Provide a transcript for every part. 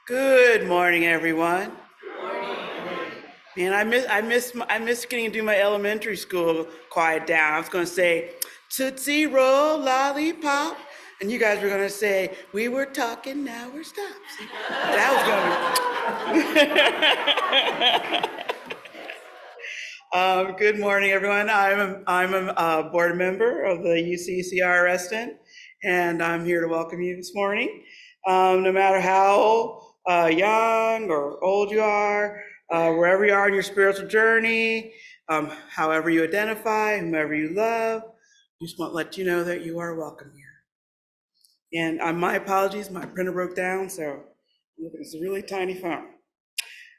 Good morning, everyone. Man, I miss getting to do my elementary school quiet down. I was going to say Tootsie Roll Lollipop, and you guys were going to say we were talking, now we're stopped. See, that was going to. Good morning, everyone. I'm a board member of the UCCR Reston, and I'm here to welcome you this morning. No matter how young or old you are, wherever you are in your spiritual journey, however you identify, whomever you love, just want to let you know that you are welcome here. And my apologies, my printer broke down, so it's a really tiny font.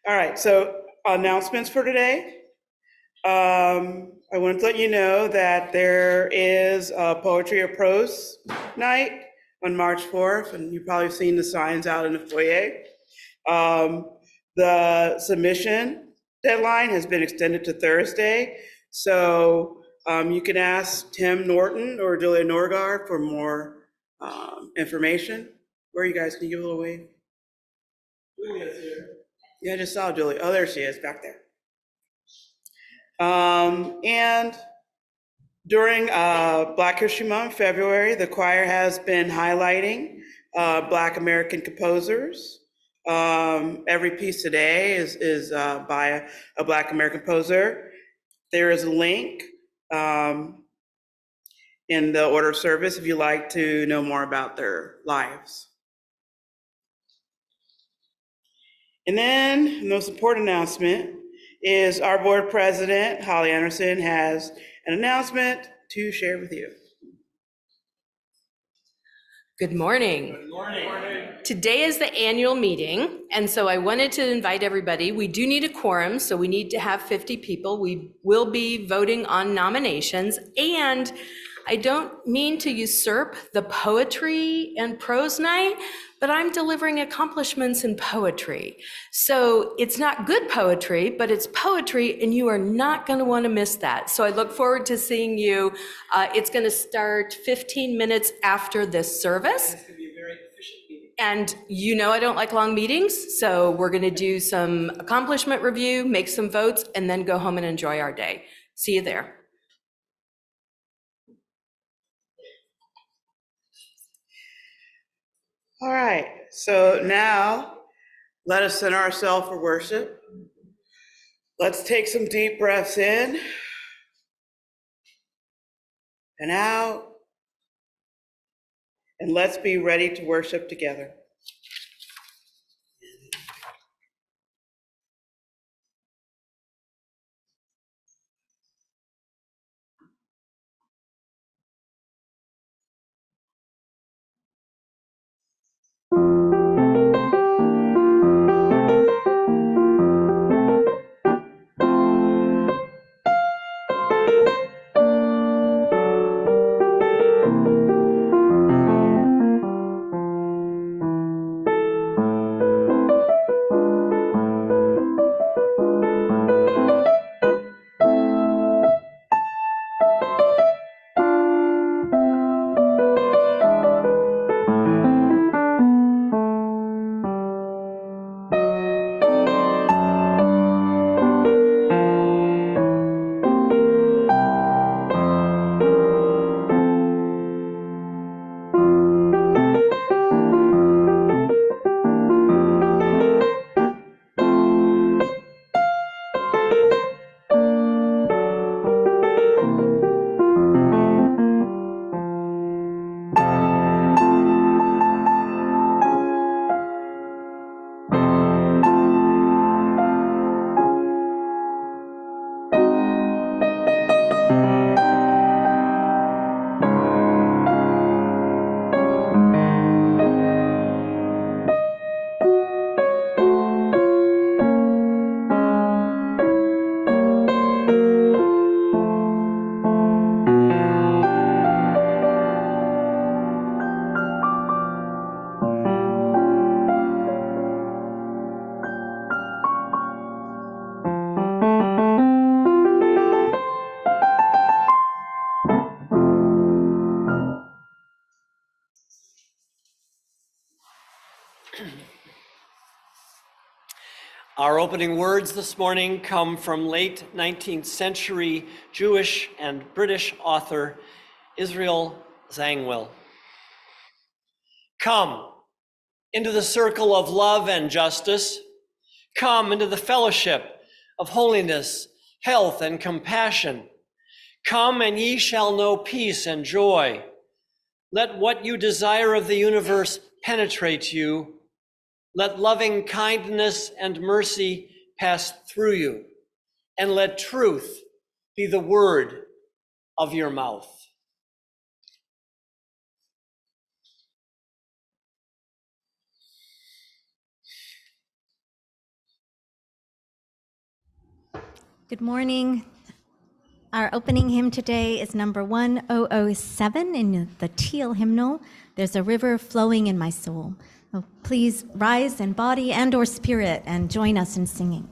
All right, so announcements for today. I wanted to let you know that there is a poetry or prose night on March 4th, and you've probably seen the signs out in the foyer. The submission deadline has been extended to Thursday, so you can ask Tim Norton or Julia Norrgard for more information. Where are you guys? Can you give a little wave? Julia's here. Yeah, I just saw Julia. Oh, there she is, back there. And during Black History Month, February, the choir has been highlighting Black American composers. Every piece today is by a Black American composer. There is a link in the order of service if you'd like to know more about their lives. And then the most important announcement is our board president, Holly Anderson, has an announcement to share with you. Good morning. Good morning. Today is the annual meeting, and so I wanted to invite everybody. We do need a quorum, so we need to have 50 people. We will be voting on nominations, and I don't mean to usurp the poetry and prose night, but I'm delivering accomplishments in poetry. So it's not good poetry, but it's poetry, and you are not going to want to miss that. So I look forward to seeing you. It's going to start 15 minutes after this service. It's going to be a very efficient meeting. And you know I don't like long meetings, so we're going to do some accomplishment review, make some votes, and then go home and enjoy our day. See you there. All right, so now let us center ourselves for worship. Let's take some deep breaths in and out, and let's be ready to worship together. Our opening words this morning come from late 19th century Jewish and British author Israel Zangwill. Come into the circle of love and justice. Come into the fellowship of holiness, health, and compassion. Come and ye shall know peace and joy. Let what you desire of the universe penetrate you. Let loving kindness and mercy pass through you, and let truth be the word of your mouth. Good morning. Our opening hymn today is number 1007 in the Teal hymnal. There's a river flowing in my soul. So please rise in body and or spirit and join us in singing.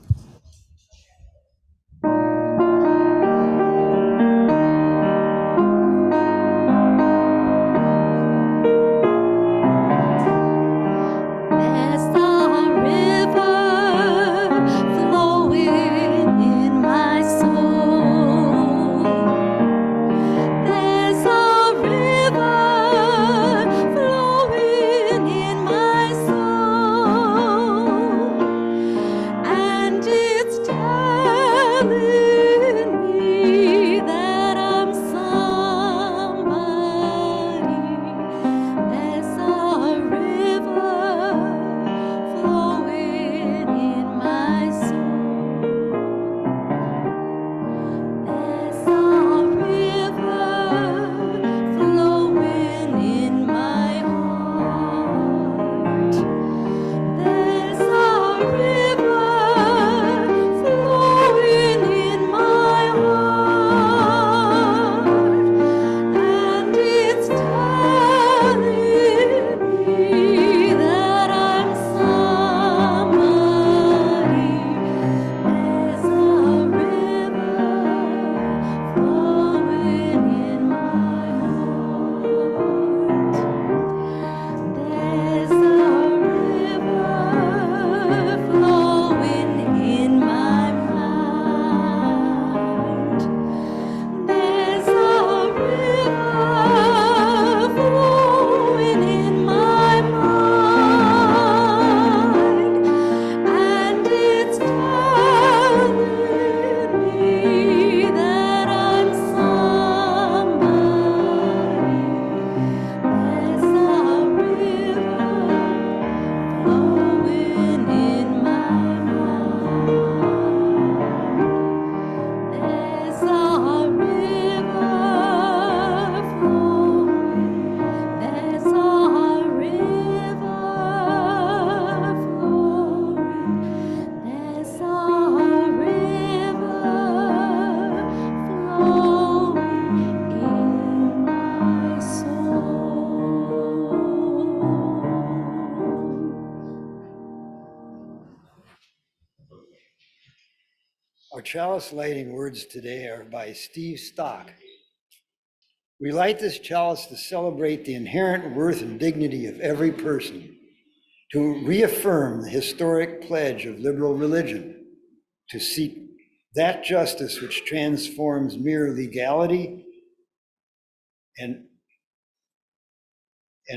Our chalice lighting words today are by Steve Stock. We light this chalice to celebrate the inherent worth and dignity of every person, to reaffirm the historic pledge of liberal religion, to seek that justice which transforms mere legality and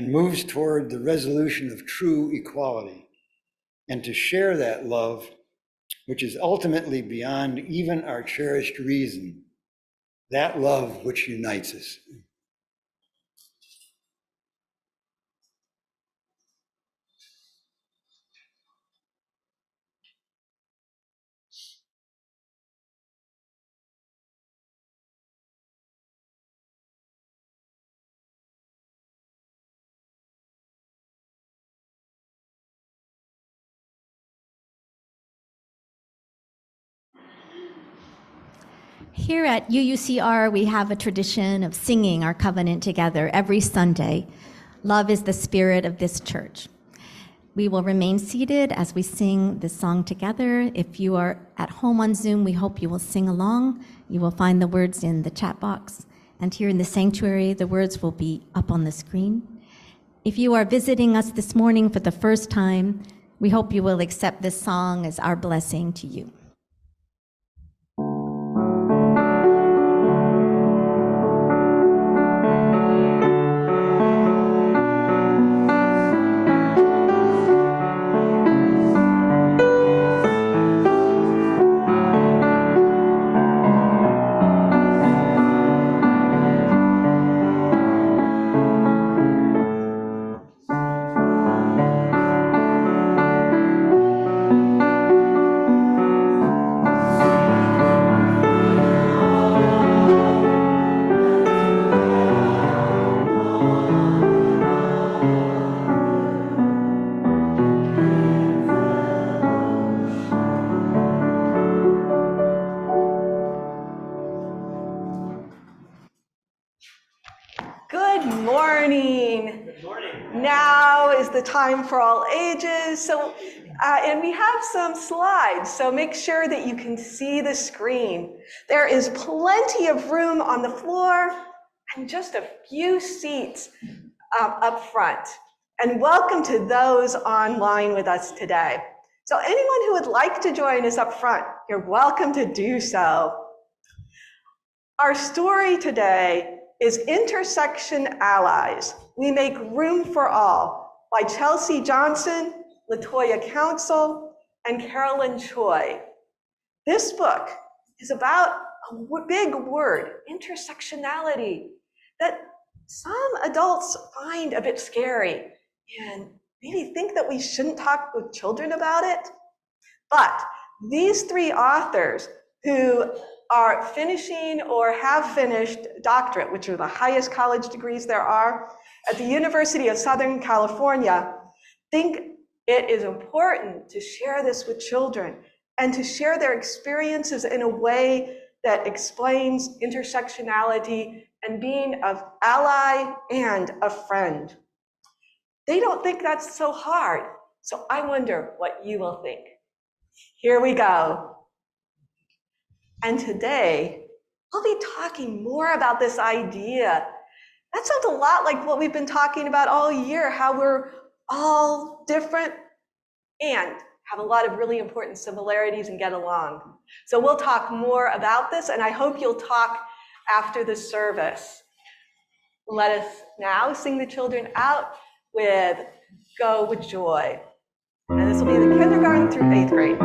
moves toward the resolution of true equality, and to share that love which is ultimately beyond even our cherished reason, that love which unites us. Here at UUCR, we have a tradition of singing our covenant together every Sunday. Love is the spirit of this church. We will remain seated as we sing this song together. If you are at home on Zoom, we hope you will sing along. You will find the words in the chat box. And here in the sanctuary, the words will be up on the screen. If you are visiting us this morning for the first time, We hope you will accept this song as our blessing to you. Good morning. Good morning. Now is the time for all ages. So, and we have some slides, so make sure that you can see the screen. There is plenty of room on the floor and just a few seats up front. And welcome to those online with us today. So anyone who would like to join us up front, you're welcome to do so. Our story today is Intersection Allies. We Make Room for All by Chelsea Johnson, Latoya Council, and Carolyn Choi. This book is about a big word, intersectionality, that some adults find a bit scary and maybe think that we shouldn't talk with children about it. But these three authors who are finishing or have finished doctorate, which are the highest college degrees there are, at the University of Southern California, think it is important to share this with children and to share their experiences in a way that explains intersectionality and being an ally and a friend. They don't think that's so hard, so I wonder what you will think. Here we go. And today, I'll be talking more about this idea. That sounds a lot like what we've been talking about all year, how we're all different and have a lot of really important similarities and get along. So we'll talk more about this, and I hope you'll talk after the service. Let us now sing the children out with Go With Joy. And this will be the kindergarten through 8th grade.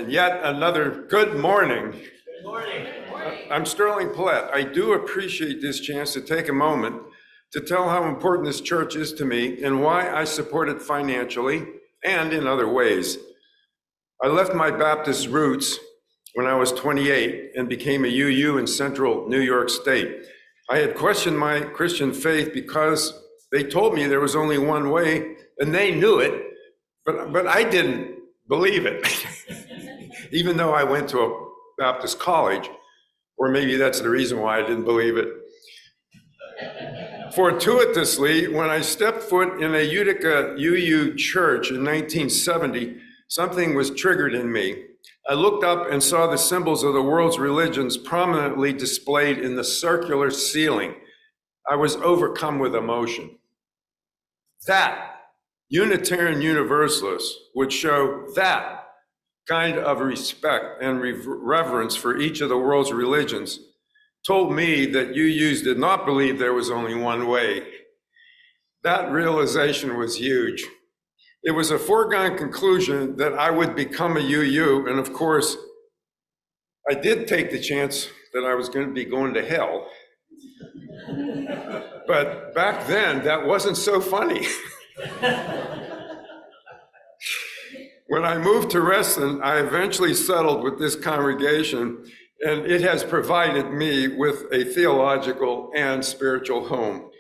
Yet another good morning. Good morning. I'm Sterling Paulette. I do appreciate this chance to take a moment to tell how important this church is to me and why I support it financially and in other ways. I left my Baptist roots when I was 28 and became a UU in central New York State. I had questioned my Christian faith because they told me there was only one way, and they knew it, but I didn't believe it. Even though I went to a Baptist college, or maybe that's the reason why I didn't believe it. Fortuitously, when I stepped foot in a Utica UU church in 1970, something was triggered in me. I looked up and saw the symbols of the world's religions prominently displayed in the circular ceiling. I was overcome with emotion. That Unitarian Universalists would show that kind of respect and reverence for each of the world's religions told me that UUs did not believe there was only one way. That realization was huge. It was a foregone conclusion that I would become a UU, and of course, I did take the chance that I was going to be going to hell. But back then, that wasn't so funny. When I moved to Reston, I eventually settled with this congregation and it has provided me with a theological and spiritual home.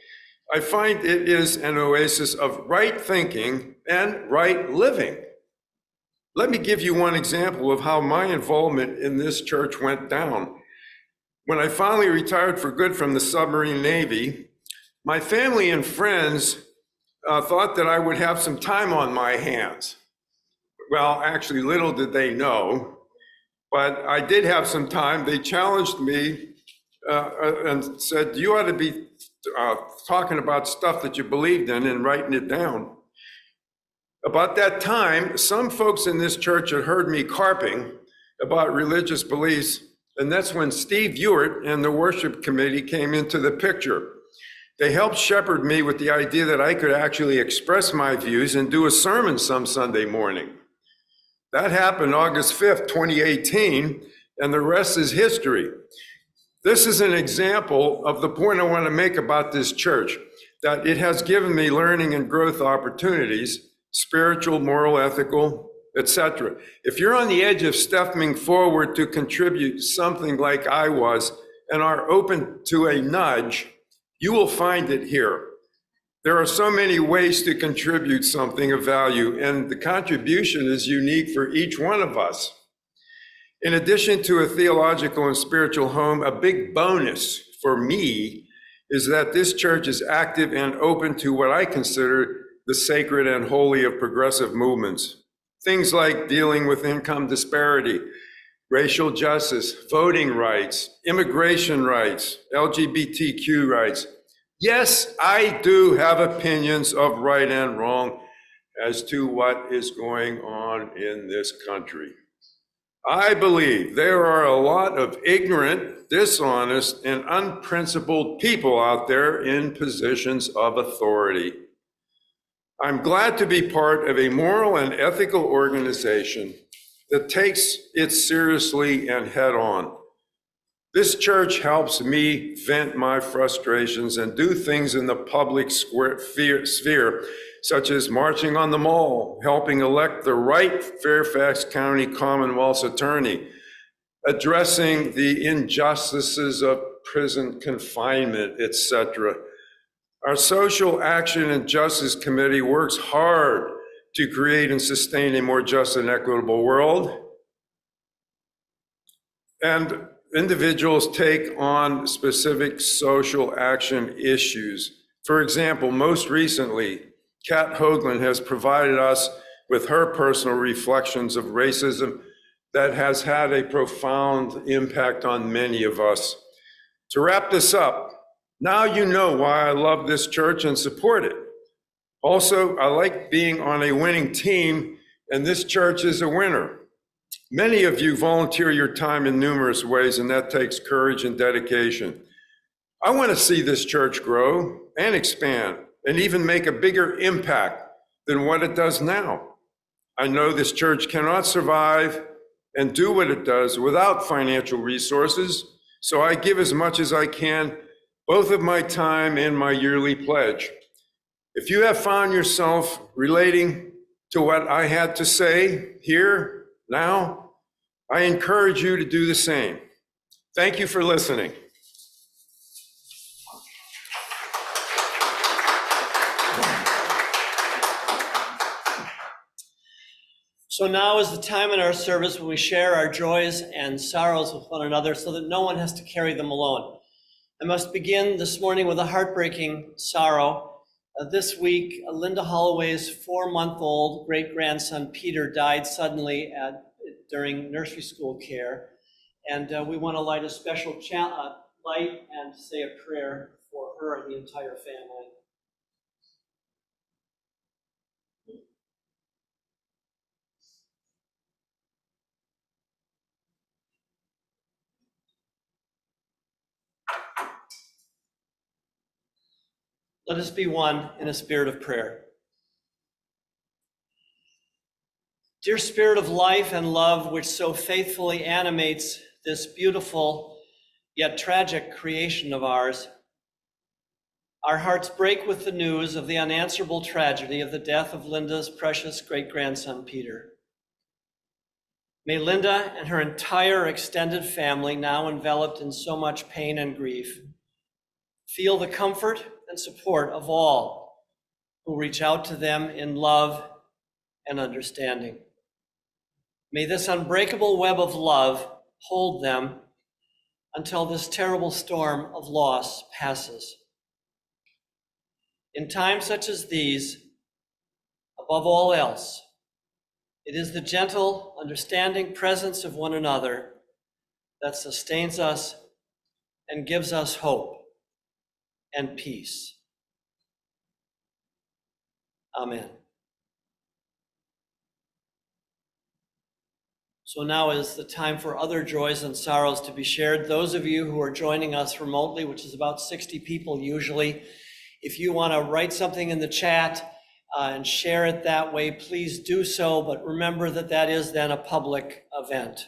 I find it is an oasis of right thinking and right living. Let me give you one example of how my involvement in this church went down. When I finally retired for good from the submarine Navy, my family and friends thought that I would have some time on my hands. Well, actually, little did they know, but I did have some time. They challenged me and said, you ought to be talking about stuff that you believed in and writing it down. About that time, some folks in this church had heard me carping about religious beliefs, and that's when Steve Ewart and the worship committee came into the picture. They helped shepherd me with the idea that I could actually express my views and do a sermon some Sunday morning. That happened August 5th, 2018, and the rest is history. This is an example of the point I want to make about this church, that it has given me learning and growth opportunities, spiritual, moral, ethical, etc. If you're on the edge of stepping forward to contribute something like I was and are open to a nudge, you will find it here. There are so many ways to contribute something of value, and the contribution is unique for each one of us. In addition to a theological and spiritual home, a big bonus for me is that this church is active and open to what I consider the sacred and holy of progressive movements. Things like dealing with income disparity, racial justice, voting rights, immigration rights, LGBTQ rights. Yes, I do have opinions of right and wrong as to what is going on in this country. I believe there are a lot of ignorant, dishonest, and unprincipled people out there in positions of authority. I'm glad to be part of a moral and ethical organization that takes it seriously and head on. This church helps me vent my frustrations and do things in the public sphere, such as marching on the mall, helping elect the right Fairfax County Commonwealth's attorney, addressing the injustices of prison confinement, etc. Our Social Action and Justice Committee works hard to create and sustain a more just and equitable world. And individuals take on specific social action issues. For example, most recently, Kat Hoagland has provided us with her personal reflections of racism that has had a profound impact on many of us. To wrap this up, now you know why I love this church and support it. Also, I like being on a winning team, and this church is a winner. Many of you volunteer your time in numerous ways, and that takes courage and dedication. I want to see this church grow and expand and even make a bigger impact than what it does now. I know this church cannot survive and do what it does without financial resources, so I give as much as I can, both of my time and my yearly pledge. If you have found yourself relating to what I had to say here, now, I encourage you to do the same. Thank you for listening. So now is the time in our service when we share our joys and sorrows with one another so that no one has to carry them alone. I must begin this morning with a heartbreaking sorrow. This week, Linda Holloway's 4-month-old great-grandson, Peter, died suddenly during nursery school care. And we want to light a special light and say a prayer for her and the entire family. Let us be one in a spirit of prayer. Dear Spirit of life and love, which so faithfully animates this beautiful yet tragic creation of ours, our hearts break with the news of the unanswerable tragedy of the death of Linda's precious great-grandson, Peter. May Linda and her entire extended family, now enveloped in so much pain and grief, feel the comfort and support of all who reach out to them in love and understanding. May this unbreakable web of love hold them until this terrible storm of loss passes. In times such as these, above all else, it is the gentle, understanding presence of one another that sustains us and gives us hope and peace. Amen. So now is the time for other joys and sorrows to be shared. Those of you who are joining us remotely, which is about 60 people usually, if you want to write something in the chat and share it that way, please do so. But remember that that is then a public event.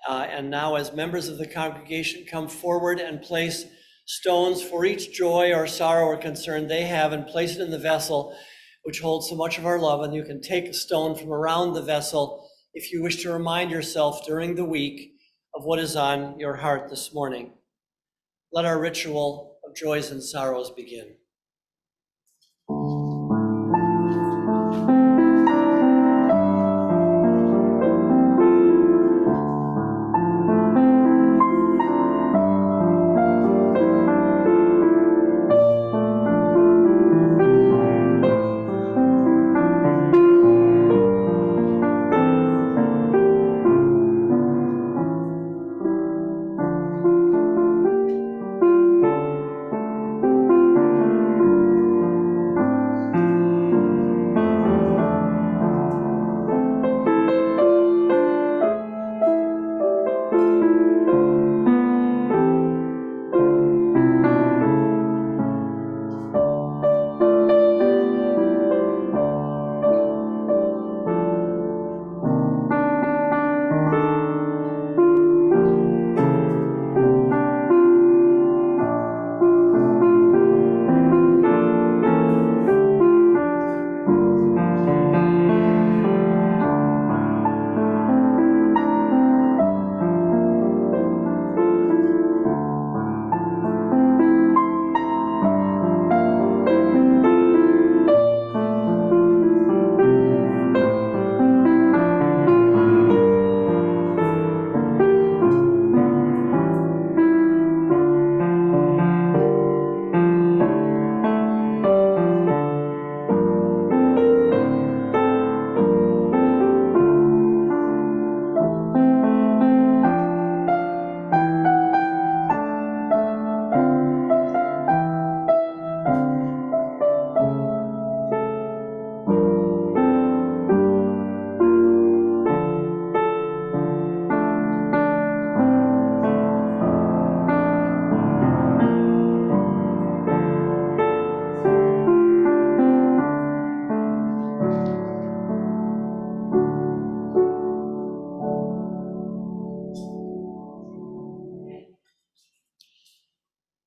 And now as members of the congregation come forward and place stones for each joy or sorrow or concern they have and place it in the vessel, which holds so much of our love. And you can take a stone from around the vessel if you wish to remind yourself during the week of what is on your heart this morning. Let our ritual of joys and sorrows begin.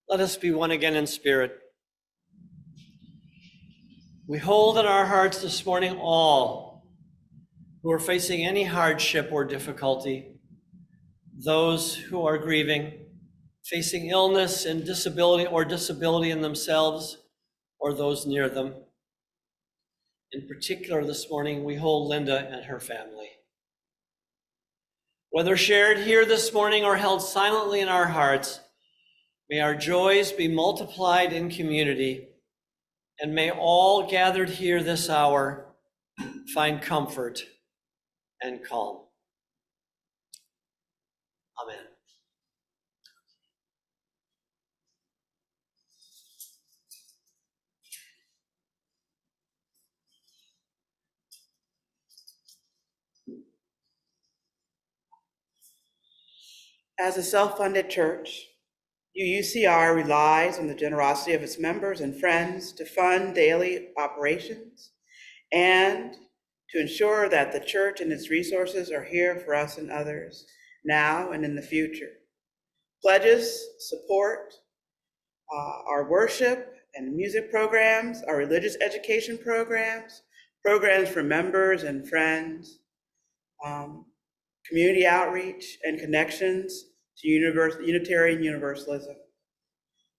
Let us be one again in spirit. We hold in our hearts this morning all who are facing any hardship or difficulty, those who are grieving, facing illness and disability in themselves or those near them. In particular this morning, we hold Linda and her family. Whether shared here this morning or held silently in our hearts, may our joys be multiplied in community, and may all gathered here this hour find comfort and calm. Amen. As a self-funded church, UUCR relies on the generosity of its members and friends to fund daily operations and to ensure that the church and its resources are here for us and others now and in the future. Pledges support our worship and music programs, our religious education programs, programs for members and friends, community outreach, and connections to Unitarian Universalism.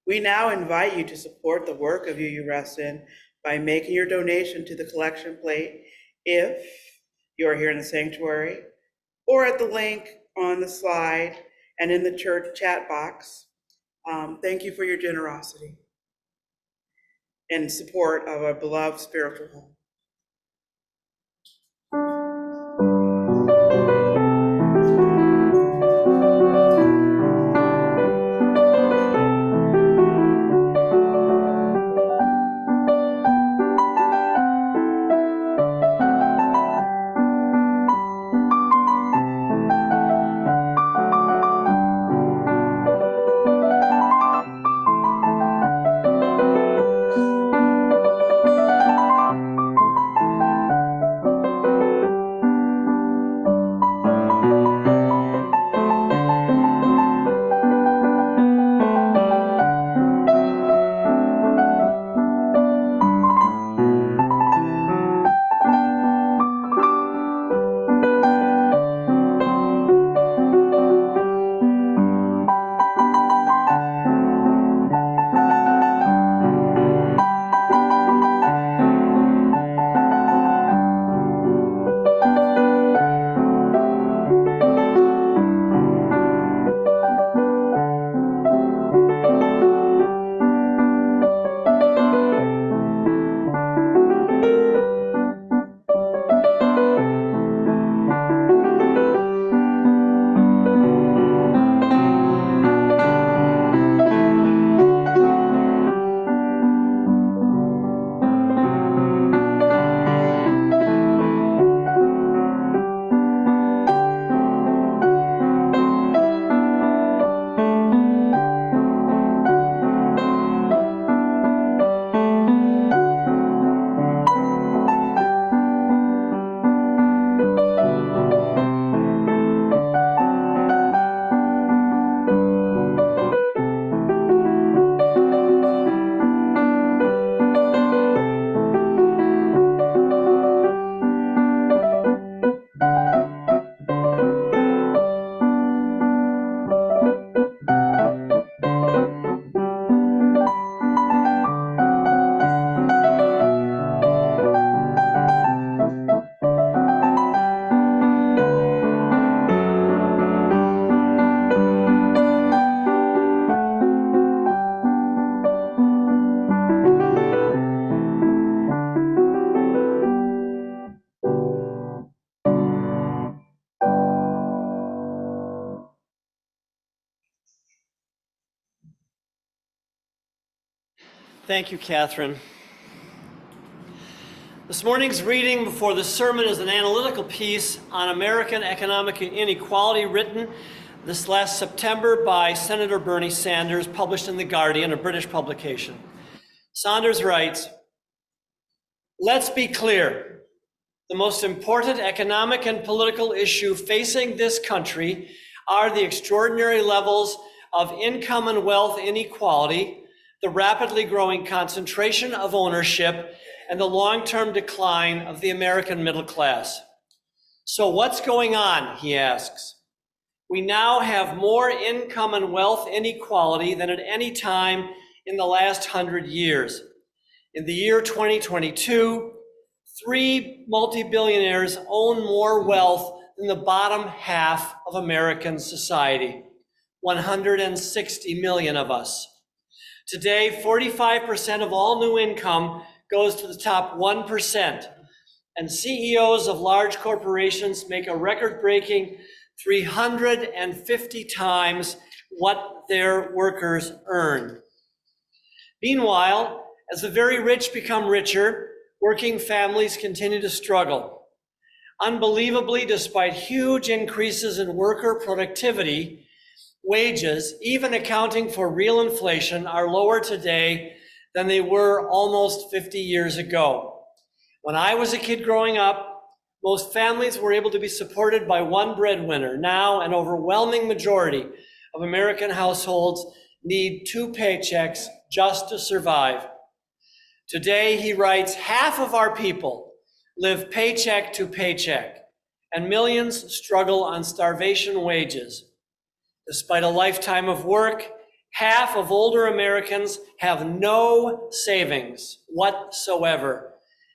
We now invite you to support the work of UU Reston by making your donation to the collection plate if you are here in the sanctuary, or at the link on the slide and in the church chat box. Thank you for your generosity and support of our beloved spiritual home. Thank you, Catherine. This morning's reading before the sermon is an analytical piece on American economic inequality written this last September by Senator Bernie Sanders, published in The Guardian, a British publication. Sanders writes, "Let's be clear. The most important economic and political issue facing this country are the extraordinary levels of income and wealth inequality, the rapidly growing concentration of ownership, and the long-term decline of the American middle class. So what's going on?" he asks. "We now have more income and wealth inequality than at any time in the last 100 years. In the year 2022, 3 multi-billionaires own more wealth than the bottom half of American society, 160 million of us. Today, 45% of all new income goes to the top 1%, and CEOs of large corporations make a record-breaking 350 times what their workers earn. Meanwhile, as the very rich become richer, working families continue to struggle. Unbelievably, despite huge increases in worker productivity, wages, even accounting for real inflation, are lower today than they were almost 50 years ago. When I was a kid growing up, most families were able to be supported by one breadwinner. Now, an overwhelming majority of American households need 2 paychecks just to survive. Today," he writes, "half of our people live paycheck to paycheck, and millions struggle on starvation wages. Despite a lifetime of work, half of older Americans have no savings whatsoever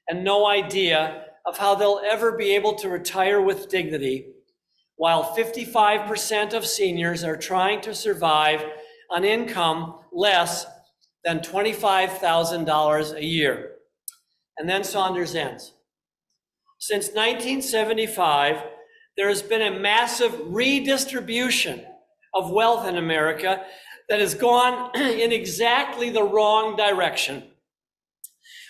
and no idea of how they'll ever be able to retire with dignity, while 55% of seniors are trying to survive on income less than $25,000 a year. And then Saunders ends. Since 1975, there has been a massive redistribution of wealth in America that has gone in exactly the wrong direction.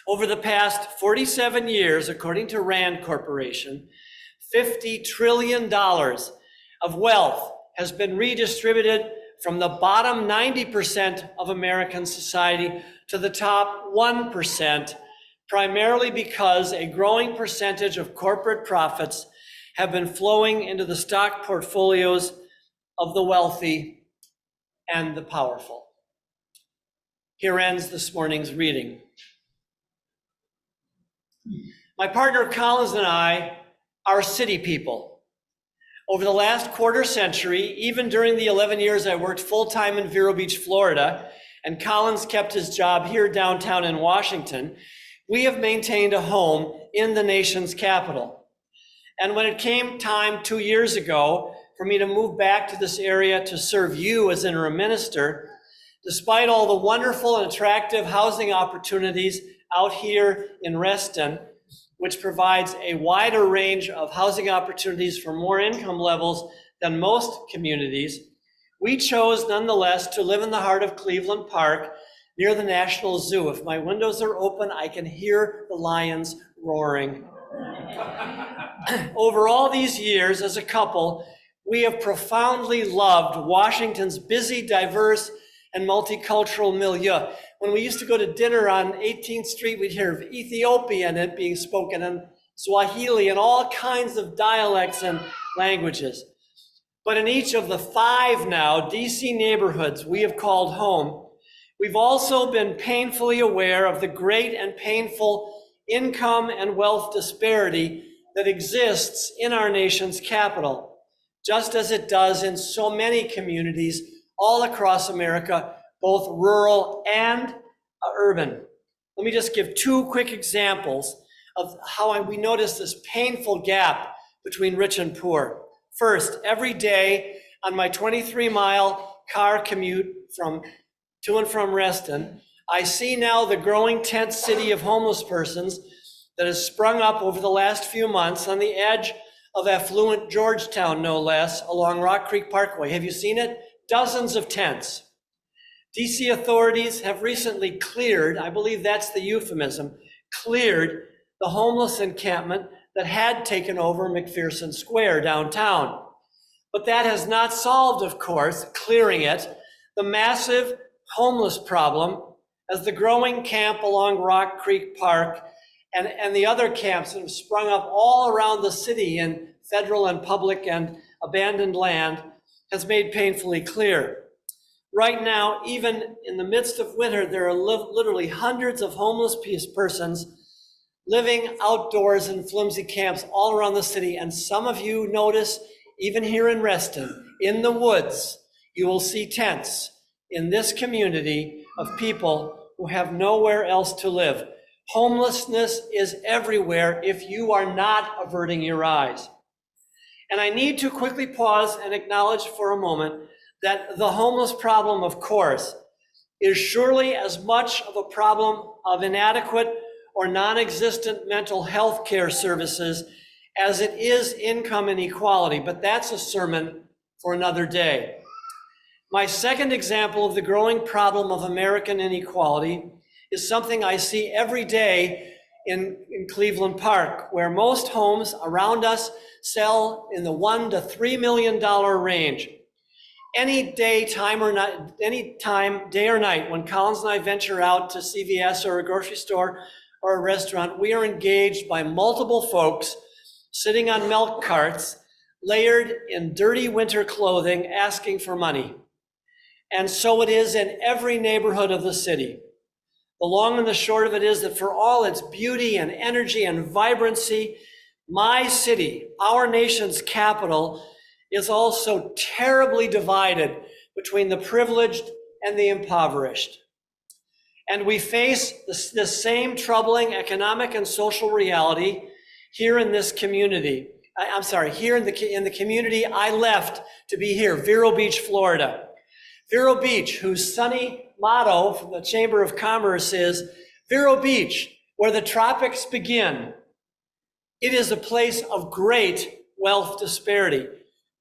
Over the past 47 years, according to Rand Corporation, $50 trillion of wealth has been redistributed from the bottom 90% of American society to the top 1%, primarily because a growing percentage of corporate profits have been flowing into the stock portfolios of the wealthy and the powerful. Here ends this morning's reading. My partner Collins and I are city people. Over the last quarter century, even during the 11 years I worked full-time in Vero Beach, Florida, and Collins kept his job here downtown in Washington, we have maintained a home in the nation's capital. And when it came time 2 years ago for me to move back to this area to serve you as interim minister, despite all the wonderful and attractive housing opportunities out here in Reston, which provides a wider range of housing opportunities for more income levels than most communities, we chose nonetheless to live in the heart of Cleveland Park near the National Zoo. If my windows are open, I can hear the lions roaring. Over all these years as a couple, we have profoundly loved Washington's busy, diverse, and multicultural milieu. When we used to go to dinner on 18th Street, we'd hear of Ethiopian and it being spoken and Swahili and all kinds of dialects and languages. But in each of the 5 now DC neighborhoods we have called home, we've also been painfully aware of the great and painful income and wealth disparity that exists in our nation's capital, just as it does in so many communities all across America, both rural and urban. Let me just give 2 quick examples of how we notice this painful gap between rich and poor. First, every day on my 23-mile car commute to and from Reston, I see now the growing tent city of homeless persons that has sprung up over the last few months on the edge of affluent Georgetown, no less, along Rock Creek Parkway. Have you seen it? Dozens of tents. DC authorities have recently cleared, I believe that's the euphemism, cleared the homeless encampment that had taken over McPherson Square downtown. But that has not solved, of course, clearing it, the massive homeless problem as the growing camp along Rock Creek Park and the other camps that have sprung up all around the city in federal and public and abandoned land has made painfully clear. Right now, even in the midst of winter, there are literally hundreds of homeless persons living outdoors in flimsy camps all around the city. And some of you notice, even here in Reston, in the woods, you will see tents in this community of people who have nowhere else to live. Homelessness is everywhere if you are not averting your eyes. And I need to quickly pause and acknowledge for a moment that the homeless problem, of course, is surely as much of a problem of inadequate or non-existent mental health care services as it is income inequality, but that's a sermon for another day. My second example of the growing problem of American inequality is something I see every day in Cleveland Park, where most homes around us sell in the $1 to $3 million range. Any day, time or night, any time, day or night, when Collins and I venture out to CVS or a grocery store or a restaurant, we are engaged by multiple folks sitting on milk carts, layered in dirty winter clothing, asking for money. And so it is in every neighborhood of the city. The long and the short of it is that for all its beauty and energy and vibrancy, My city, our nation's capital, is also terribly divided between the privileged and the impoverished. And we face this same troubling economic and social reality here in this community. Here in the community I left to be here, Vero Beach, Florida. Vero Beach, whose sunny motto from the Chamber of Commerce is, Vero Beach, where the tropics begin. It is a place of great wealth disparity.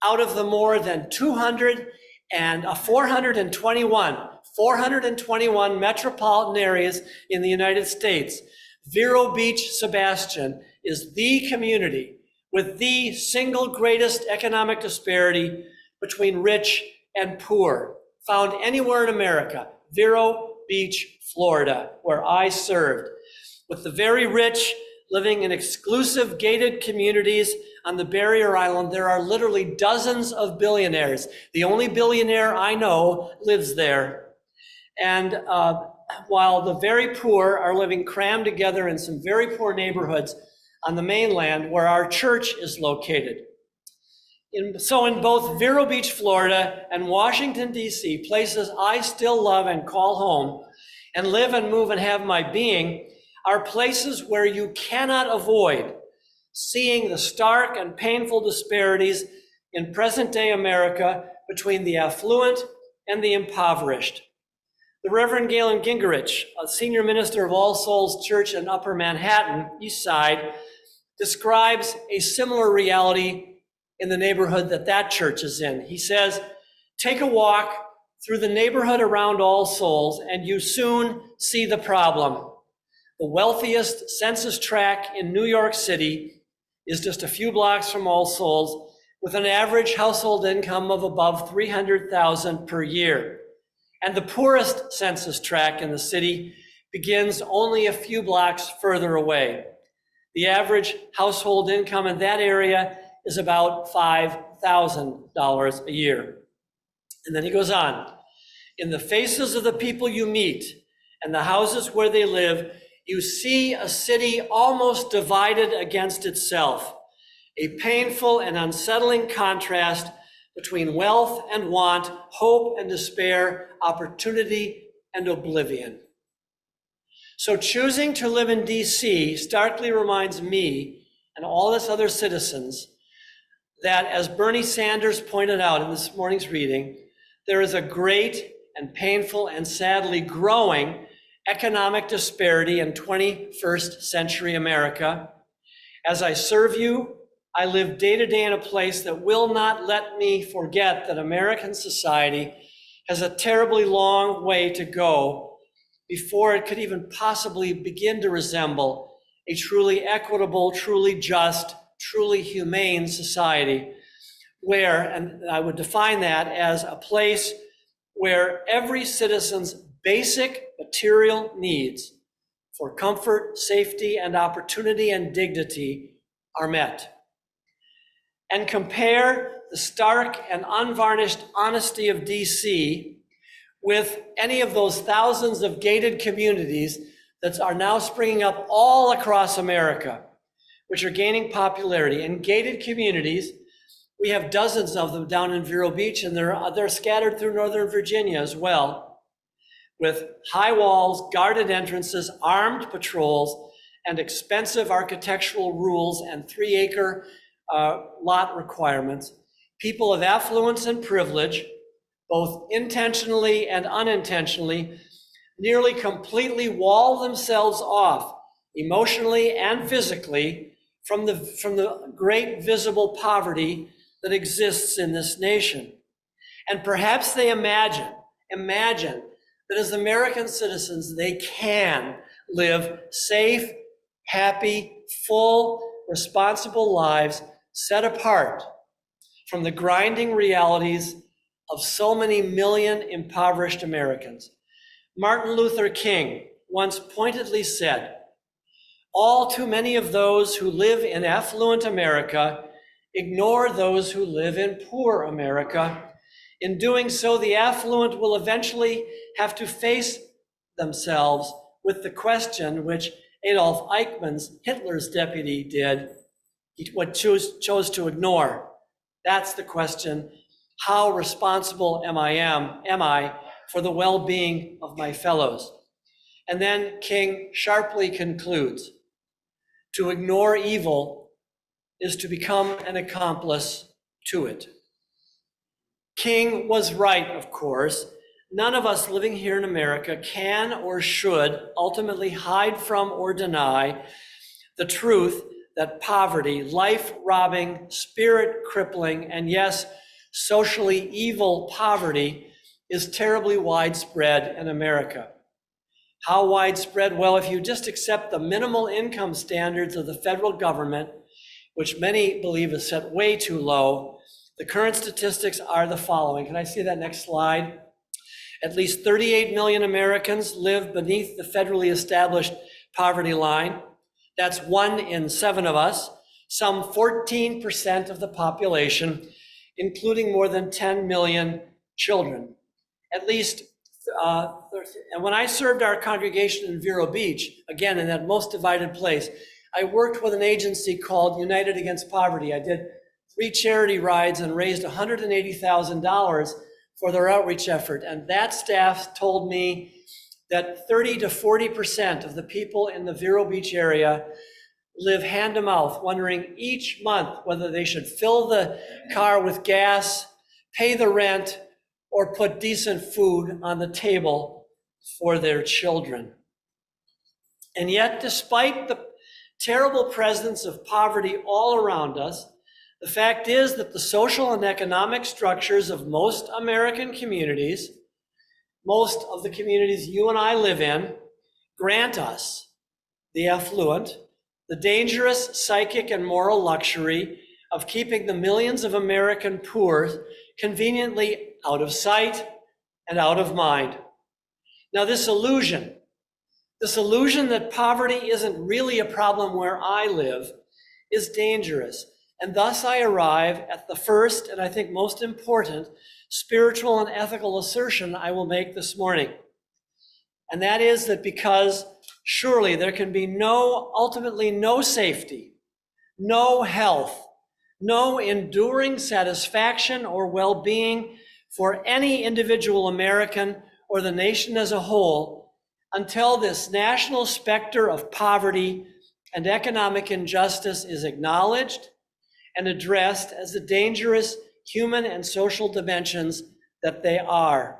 Out of the more than 421 metropolitan areas in the United States, Vero Beach, Sebastian, is the community with the single greatest economic disparity between rich and poor, found anywhere in America. Vero Beach, Florida, where I served, with the very rich living in exclusive gated communities on the barrier island. There are literally dozens of billionaires. The only billionaire I know lives there. And while the very poor are living crammed together in some very poor neighborhoods on the mainland where our church is located. So in both Vero Beach, Florida and Washington, D.C., places I still love and call home and live and move and have my being, are places where you cannot avoid seeing the stark and painful disparities in present-day America between the affluent and the impoverished. The Reverend Galen Gingerich, a senior minister of All Souls Church in Upper Manhattan, East Side, describes a similar reality in the neighborhood that church is in. He says, take a walk through the neighborhood around All Souls and you soon see the problem. The wealthiest census tract in New York City is just a few blocks from All Souls, with an average household income of above $300,000 per year. And the poorest census tract in the city begins only a few blocks further away. The average household income in that area is about $5,000 a year. And then he goes on, in the faces of the people you meet and the houses where they live, you see a city almost divided against itself, a painful and unsettling contrast between wealth and want, hope and despair, opportunity and oblivion. So choosing to live in DC starkly reminds me and all us other citizens that, as Bernie Sanders pointed out in this morning's reading, there is a great and painful and sadly growing economic disparity in 21st century America. As I serve you, I live day to day in a place that will not let me forget that American society has a terribly long way to go before it could even possibly begin to resemble a truly equitable, truly just, truly humane society where, and I would define that as a place where every citizen's basic material needs for comfort, safety, and opportunity and dignity are met. And compare the stark and unvarnished honesty of DC with any of those thousands of gated communities that are now springing up all across America, which are gaining popularity. And gated communities, we have dozens of them down in Vero Beach, and they're scattered through Northern Virginia as well, with high walls, guarded entrances, armed patrols, and expensive architectural rules and 3-acre lot requirements. People of affluence and privilege, both intentionally and unintentionally, nearly completely wall themselves off emotionally and physically from the great visible poverty that exists in this nation. And perhaps they imagine that as American citizens, they can live safe, happy, full, responsible lives set apart from the grinding realities of so many million impoverished Americans. Martin Luther King once pointedly said, all too many of those who live in affluent America ignore those who live in poor America. In doing so, the affluent will eventually have to face themselves with the question which Adolf Eichmann's Hitler's deputy did, he chose to ignore. That's the question. How responsible am I for the well-being of my fellows? And then King sharply concludes, to ignore evil is to become an accomplice to it. King was right, of course. None of us living here in America can or should ultimately hide from or deny the truth that poverty, life-robbing, spirit-crippling, and yes, socially evil poverty is terribly widespread in America. How widespread? Well, if you just accept the minimal income standards of the federal government, which many believe is set way too low, the current statistics are the following. Can I see that next slide? At least 38 million Americans live beneath the federally established poverty line. That's 1 in 7 of us, some 14% of the population, including more than 10 million children. At least, and when I served our congregation in Vero Beach, again, in that most divided place, I worked with an agency called United Against Poverty. I did 3 charity rides and raised $180,000 for their outreach effort. And that staff told me that 30 to 40% of the people in the Vero Beach area live hand to mouth, wondering each month whether they should fill the car with gas, pay the rent, or put decent food on the table for their children. And yet, despite the terrible presence of poverty all around us, the fact is that the social and economic structures of most American communities, most of the communities you and I live in, grant us, the affluent, the dangerous psychic and moral luxury of keeping the millions of American poor conveniently out of sight and out of mind. Now, this illusion that poverty isn't really a problem where I live is dangerous. And thus I arrive at the first, and I think most important, spiritual and ethical assertion I will make this morning. And that is that because surely there can be ultimately no safety, no health, no enduring satisfaction or well-being for any individual American or the nation as a whole until this national specter of poverty and economic injustice is acknowledged and addressed as the dangerous human and social dimensions that they are.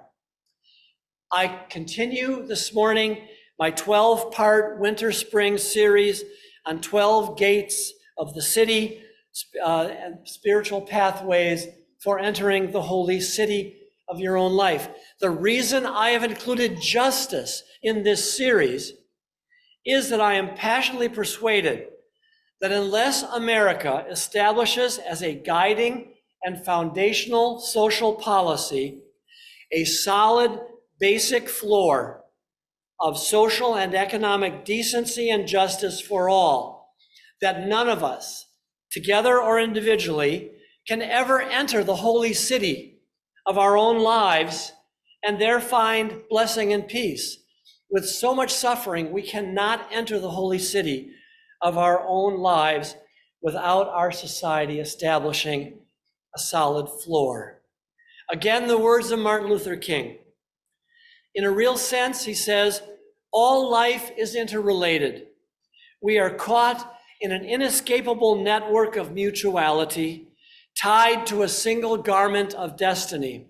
I continue this morning my 12-part winter-spring series on 12 gates of the city and spiritual pathways for entering the holy city of your own life. The reason I have included justice in this series is that I am passionately persuaded that unless America establishes as a guiding and foundational social policy a solid basic floor of social and economic decency and justice for all, that none of us, together or individually, can ever enter the holy city of our own lives and there find blessing and peace. With so much suffering, we cannot enter the holy city of our own lives without our society establishing a solid floor. Again, the words of Martin Luther King. In a real sense, he says, all life is interrelated. We are caught in an inescapable network of mutuality, tied to a single garment of destiny.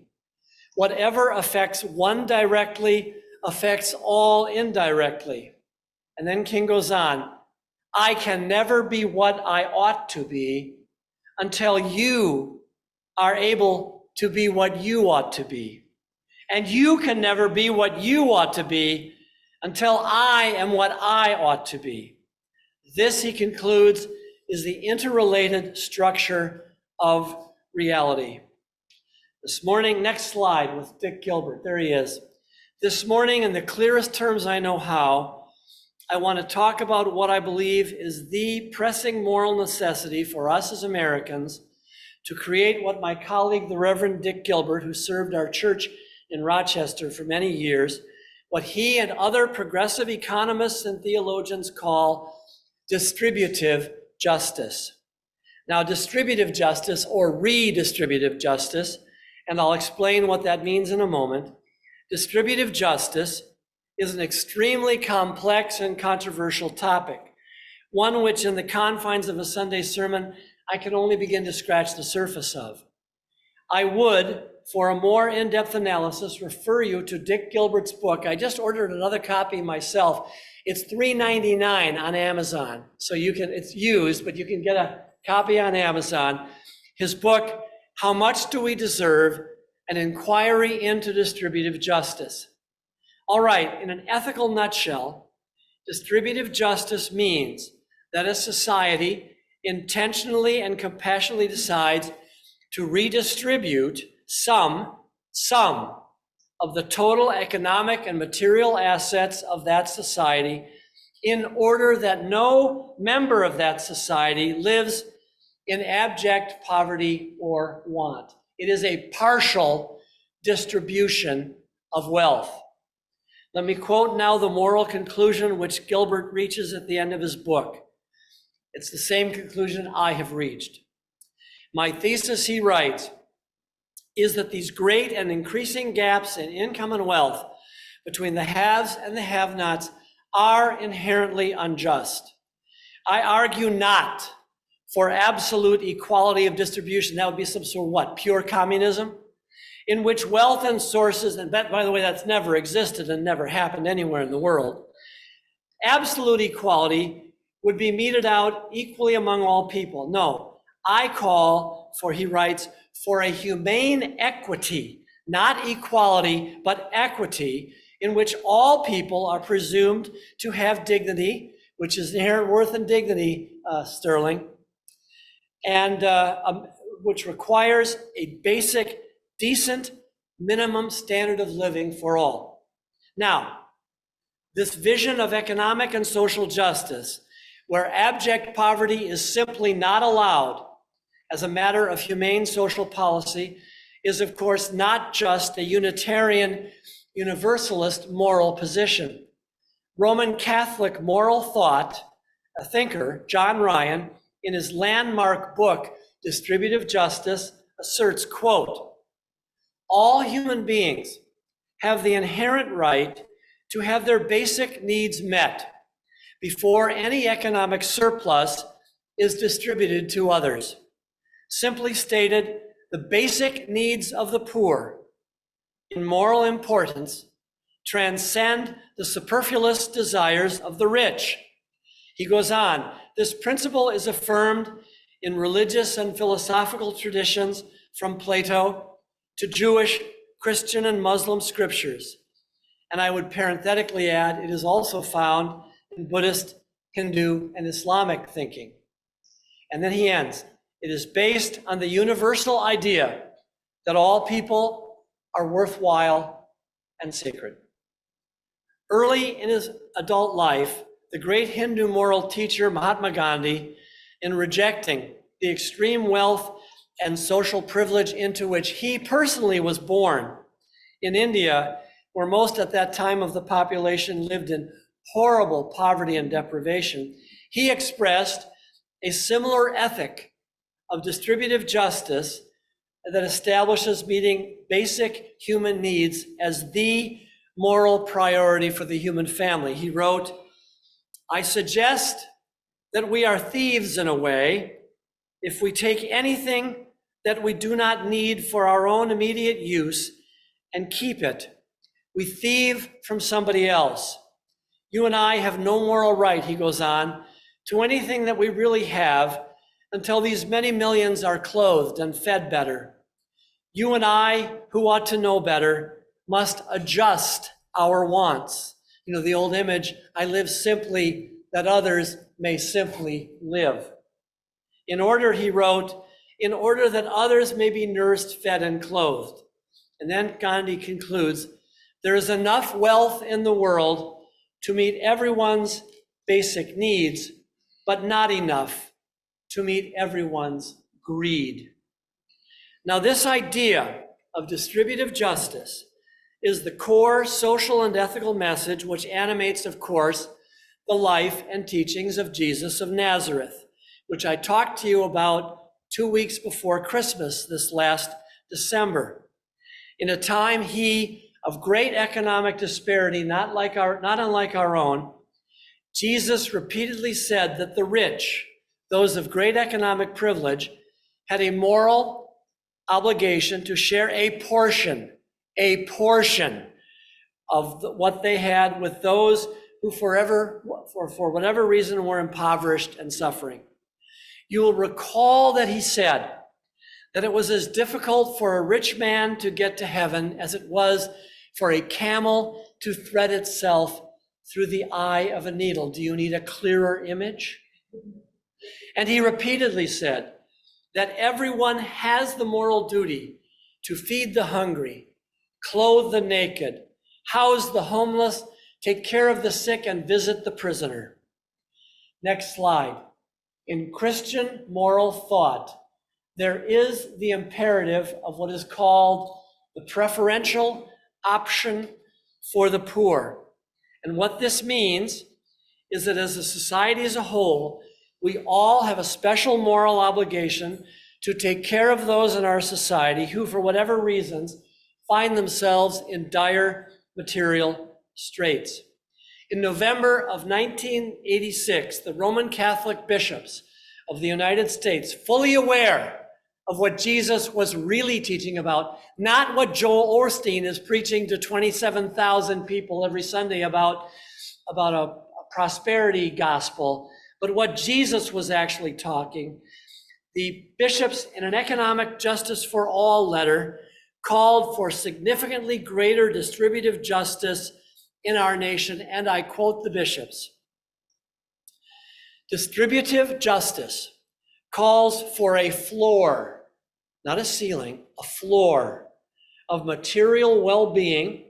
Whatever affects one directly affects all indirectly. And then King goes on, I can never be what I ought to be until you are able to be what you ought to be. And you can never be what you ought to be until I am what I ought to be. This, he concludes, is the interrelated structure of reality. This morning, next slide with Dick Gilbert, there he is. This morning, in the clearest terms I know how, I want to talk about what I believe is the pressing moral necessity for us as Americans to create what my colleague, the Reverend Dick Gilbert, who served our church in Rochester for many years, what he and other progressive economists and theologians call distributive justice. Now, distributive justice or redistributive justice, and I'll explain what that means in a moment. Distributive justice is an extremely complex and controversial topic, one which in the confines of a Sunday sermon, I can only begin to scratch the surface of. I would, for a more in-depth analysis, refer you to Dick Gilbert's book. I just ordered another copy myself. It's $3.99 on Amazon. So it's used, but you can get a copy on Amazon. His book, How Much Do We Deserve? An Inquiry into Distributive Justice. All right, in an ethical nutshell, distributive justice means that a society intentionally and compassionately decides to redistribute some of the total economic and material assets of that society in order that no member of that society lives in abject poverty or want. It is a partial distribution of wealth. Let me quote now the moral conclusion which Gilbert reaches at the end of his book. It's the same conclusion I have reached. My thesis, he writes, is that these great and increasing gaps in income and wealth between the haves and the have-nots are inherently unjust. I argue not for absolute equality of distribution. That would be some sort of what? Pure communism? In which wealth and sources, and by the way, that's never existed and never happened anywhere in the world. Absolute equality would be meted out equally among all people. No, I call for, he writes, for a humane equity, not equality, but equity, in which all people are presumed to have dignity, which is inherent worth and dignity, Sterling, and which requires a basic, decent minimum standard of living for all. Now, this vision of economic and social justice, where abject poverty is simply not allowed as a matter of humane social policy, is of course not just a Unitarian Universalist moral position. Roman Catholic moral thought, a thinker, John Ryan, in his landmark book, Distributive Justice, asserts, quote, all human beings have the inherent right to have their basic needs met before any economic surplus is distributed to others. Simply stated, the basic needs of the poor in moral importance transcend the superfluous desires of the rich. He goes on, this principle is affirmed in religious and philosophical traditions from Plato to Jewish, Christian, and Muslim scriptures. And I would parenthetically add, it is also found in Buddhist, Hindu, and Islamic thinking. And then he ends, it is based on the universal idea that all people are worthwhile and sacred. Early in his adult life, the great Hindu moral teacher Mahatma Gandhi, in rejecting the extreme wealth and social privilege into which he personally was born in India, where most at that time of the population lived in horrible poverty and deprivation, he expressed a similar ethic of distributive justice that establishes meeting basic human needs as the moral priority for the human family. He wrote, I suggest that we are thieves in a way if we take anything that we do not need for our own immediate use and keep it. We thieve from somebody else. You and I have no moral right, he goes on, to anything that we really have until these many millions are clothed and fed better. You and I, who ought to know better, must adjust our wants. You know, the old image, I live simply that others may simply live. In order, he wrote, in order that others may be nursed, fed, and clothed. And then Gandhi concludes, there is enough wealth in the world to meet everyone's basic needs, but not enough to meet everyone's greed. Now, this idea of distributive justice is the core social and ethical message which animates, of course, the life and teachings of Jesus of Nazareth, which I talked to you about 2 weeks before Christmas this last December. In a time of great economic disparity, not unlike our own, Jesus repeatedly said that the rich, those of great economic privilege, had a moral obligation to share a portion of what they had with those who for whatever reason were impoverished and suffering. You will recall that he said that it was as difficult for a rich man to get to heaven as it was for a camel to thread itself through the eye of a needle. Do you need a clearer image? And he repeatedly said that everyone has the moral duty to feed the hungry, clothe the naked, house the homeless, take care of the sick, and visit the prisoner. Next slide. In Christian moral thought, there is the imperative of what is called the preferential option for the poor. And what this means is that as a society as a whole, we all have a special moral obligation to take care of those in our society who, for whatever reasons, find themselves in dire material straits. In November of 1986, the Roman Catholic bishops of the United States, fully aware of what Jesus was really teaching about, not what Joel Osteen is preaching to 27,000 people every Sunday about a prosperity gospel, but what Jesus was actually talking. The bishops, in an economic justice for all letter, called for significantly greater distributive justice in our nation, and I quote the bishops: distributive justice calls for a floor, not a ceiling, a floor of material well-being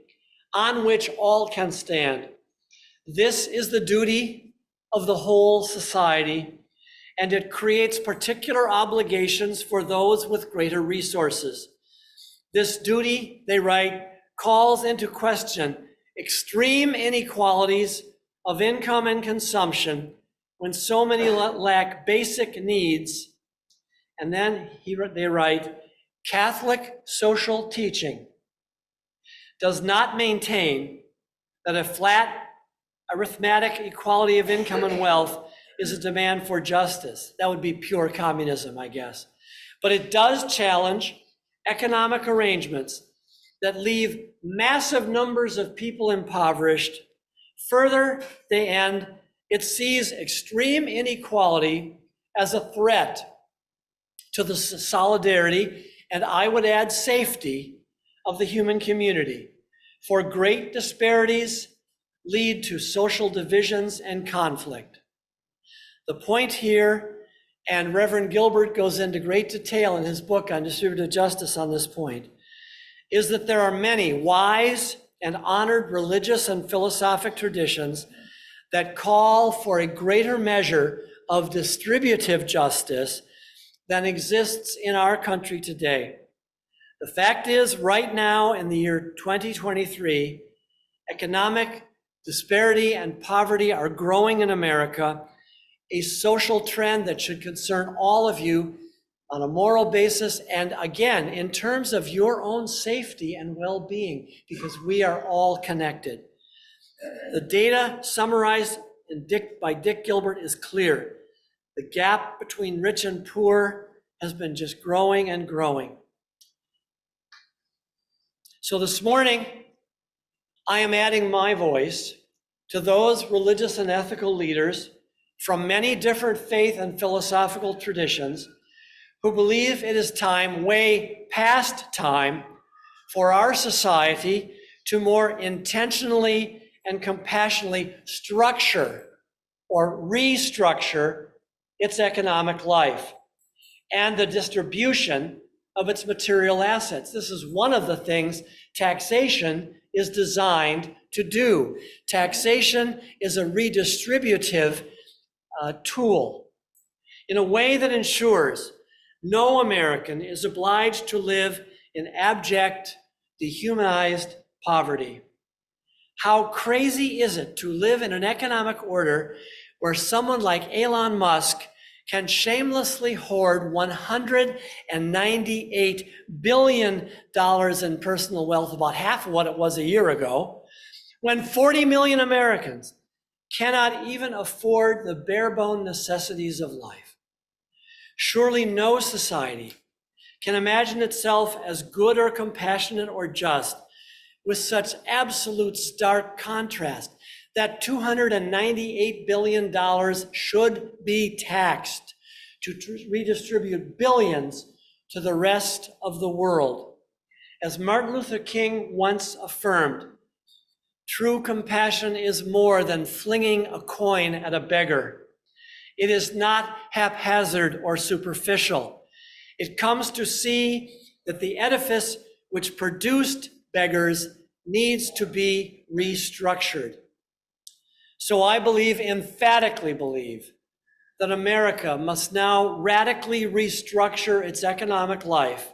on which all can stand. This is the duty of the whole society, and it creates particular obligations for those with greater resources. This duty, they write, calls into question extreme inequalities of income and consumption when so many lack basic needs. And then they write, Catholic social teaching does not maintain that a flat arithmetic equality of income and wealth is a demand for justice. That would be pure communism, I guess. But it does challenge economic arrangements that leave massive numbers of people impoverished. Further, it sees extreme inequality as a threat to the solidarity, and I would add safety, of the human community. For great disparities lead to social divisions and conflict. The point here, and Reverend Gilbert goes into great detail in his book on distributive justice on this point, is that there are many wise and honored religious and philosophic traditions that call for a greater measure of distributive justice than exists in our country today. The fact is, right now in the year 2023, economic disparity and poverty are growing in America, a social trend that should concern all of you on a moral basis, and again, in terms of your own safety and well-being, because we are all connected. The data summarized by Dick Gilbert is clear. The gap between rich and poor has been just growing and growing. So this morning, I am adding my voice to those religious and ethical leaders from many different faith and philosophical traditions who believe it is time, way past time, for our society to more intentionally and compassionately structure or restructure its economic life and the distribution of its material assets. This is one of the things taxation is designed to do. Taxation is a redistributive tool in a way that ensures no American is obliged to live in abject, dehumanized poverty. How crazy is it to live in an economic order where someone like Elon Musk can shamelessly hoard $198 billion in personal wealth, about half of what it was a year ago, when 40 million Americans cannot even afford the bare bone necessities of life? Surely no society can imagine itself as good or compassionate or just with such absolute stark contrast that $298 billion should be taxed to redistribute billions to the rest of the world. As Martin Luther King once affirmed, true compassion is more than flinging a coin at a beggar. It is not haphazard or superficial. It comes to see that the edifice which produced beggars needs to be restructured. So I emphatically believe, that America must now radically restructure its economic life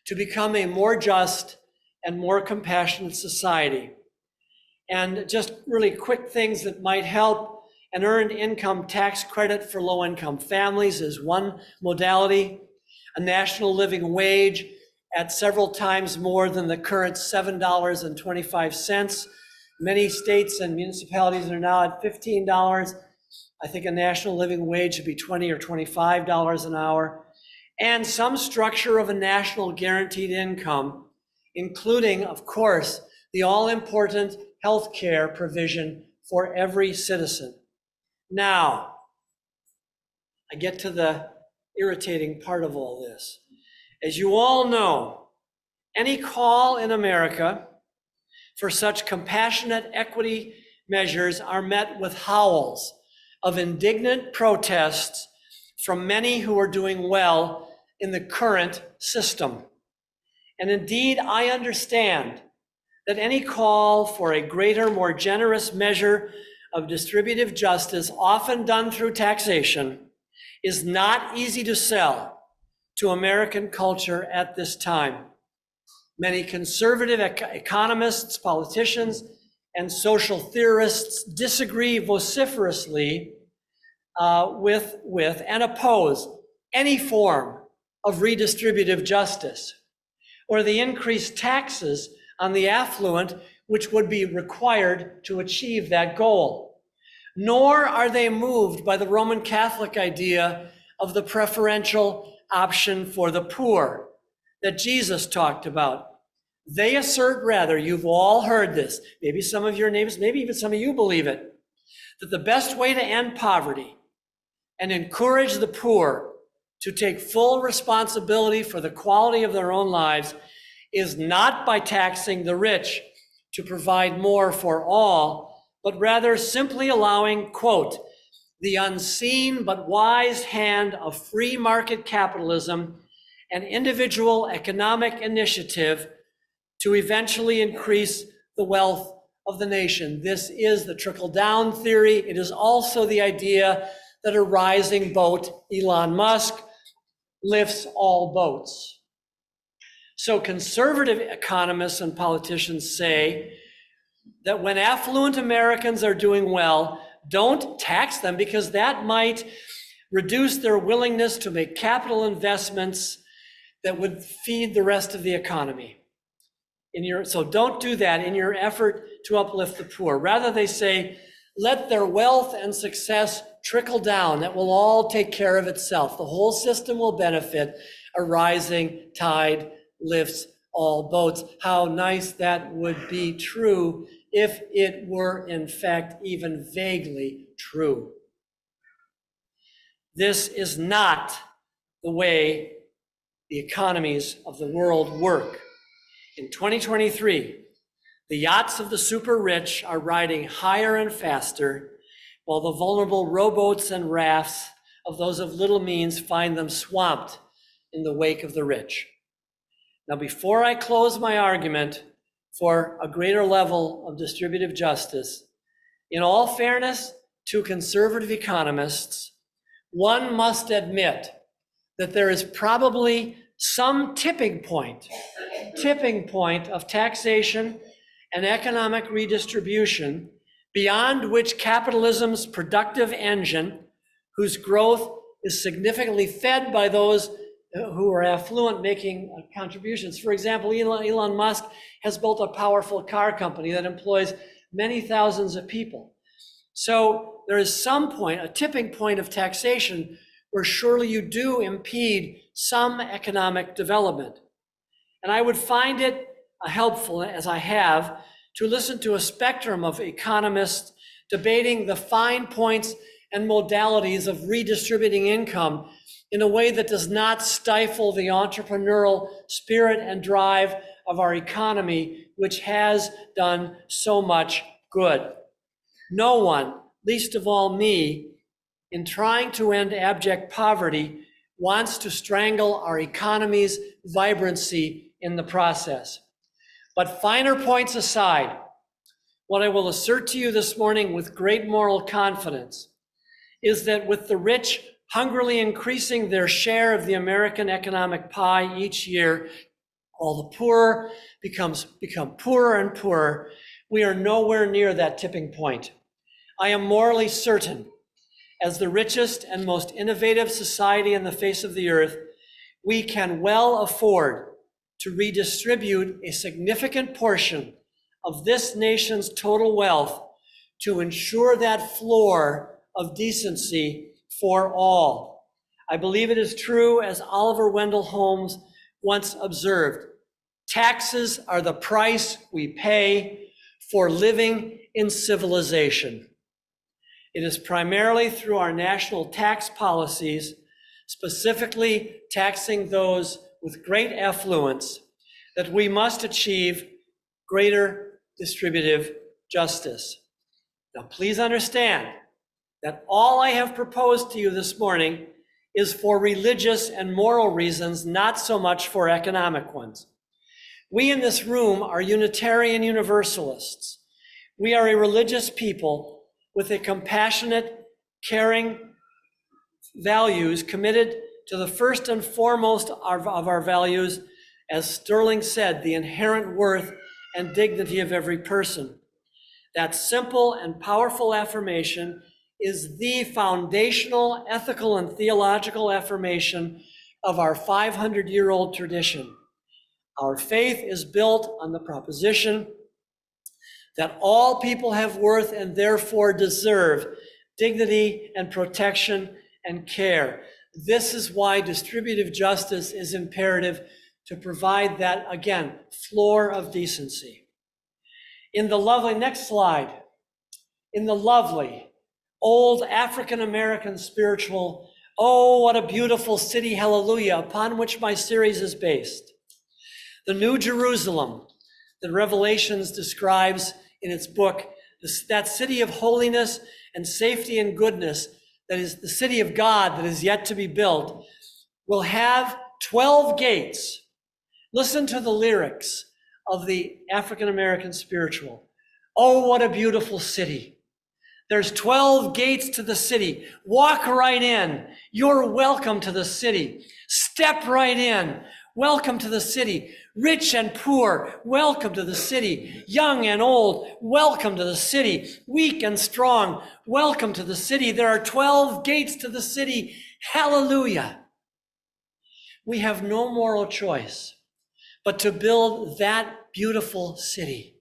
to become a more just and more compassionate society. And just really quick things that might help: an earned income tax credit for low-income families is one modality. A national living wage at several times more than the current $7.25. Many states and municipalities are now at $15. I think a national living wage should be $20 or $25 an hour. And some structure of a national guaranteed income, including, of course, the all-important health care provision for every citizen. Now, I get to the irritating part of all this. As you all know, any call in America for such compassionate equity measures are met with howls of indignant protests from many who are doing well in the current system. And indeed, I understand that any call for a greater, more generous measure of distributive justice, often done through taxation, is not easy to sell to American culture at this time. Many conservative economists, politicians, and social theorists disagree vociferously with and oppose any form of redistributive justice or the increased taxes on the affluent which would be required to achieve that goal. Nor are they moved by the Roman Catholic idea of the preferential option for the poor that Jesus talked about. They assert rather, you've all heard this, maybe some of your neighbors, maybe even some of you believe it, that the best way to end poverty and encourage the poor to take full responsibility for the quality of their own lives is not by taxing the rich to provide more for all, but rather simply allowing, quote, the unseen but wise hand of free market capitalism and individual economic initiative to eventually increase the wealth of the nation. This is the trickle-down theory. It is also the idea that a rising boat, Elon Musk, lifts all boats. So conservative economists and politicians say that when affluent Americans are doing well, don't tax them because that might reduce their willingness to make capital investments that would feed the rest of the economy. So don't do that in your effort to uplift the poor. Rather, they say, let their wealth and success trickle down. That will all take care of itself. The whole system will benefit. A rising tide lifts all boats. How nice that would be true if it were, in fact, even vaguely true. This is not the way the economies of the world work. In 2023, the yachts of the super rich are riding higher and faster, while the vulnerable rowboats and rafts of those of little means find them swamped in the wake of the rich. Now, before I close my argument for a greater level of distributive justice, in all fairness to conservative economists, one must admit that there is probably some tipping point of taxation and economic redistribution beyond which capitalism's productive engine, whose growth is significantly fed by those who are affluent making contributions. For example, Elon Musk has built a powerful car company that employs many thousands of people. So there is some point, a tipping point of taxation, where surely you do impede some economic development. And I would find it helpful, as I have, to listen to a spectrum of economists debating the fine points and modalities of redistributing income in a way that does not stifle the entrepreneurial spirit and drive of our economy, which has done so much good. No one, least of all me, in trying to end abject poverty, wants to strangle our economy's vibrancy in the process. But finer points aside, what I will assert to you this morning with great moral confidence is that with the rich hungrily increasing their share of the American economic pie each year, while the poor become poorer and poorer, we are nowhere near that tipping point. I am morally certain, as the richest and most innovative society on the face of the earth, we can well afford to redistribute a significant portion of this nation's total wealth to ensure that floor of decency for all. I believe it is true, as Oliver Wendell Holmes once observed, taxes are the price we pay for living in civilization. It is primarily through our national tax policies, specifically taxing those with great affluence, that we must achieve greater distributive justice. Now, please understand that all I have proposed to you this morning is for religious and moral reasons, not so much for economic ones. We in this room are Unitarian Universalists. We are a religious people with a compassionate, caring values committed to the first and foremost of our values, as Sterling said, the inherent worth and dignity of every person. That simple and powerful affirmation is the foundational ethical and theological affirmation of our 500-year-old tradition. Our faith is built on the proposition that all people have worth and therefore deserve dignity and protection and care. This is why distributive justice is imperative, to provide that, again, floor of decency. In the lovely, next slide, in the lovely old African-American spiritual, "Oh, what a beautiful city, hallelujah," upon which my series is based, the New Jerusalem that Revelations describes in its book, that city of holiness and safety and goodness, that is the city of God that is yet to be built, will have 12 gates. Listen to the lyrics of the African-American spiritual. "Oh, what a beautiful city. There's 12 gates to the city. Walk right in. You're welcome to the city. Step right in. Welcome to the city. Rich and poor, welcome to the city. Young and old, welcome to the city. Weak and strong, welcome to the city. There are 12 gates to the city. Hallelujah." We have no moral choice but to build that beautiful city.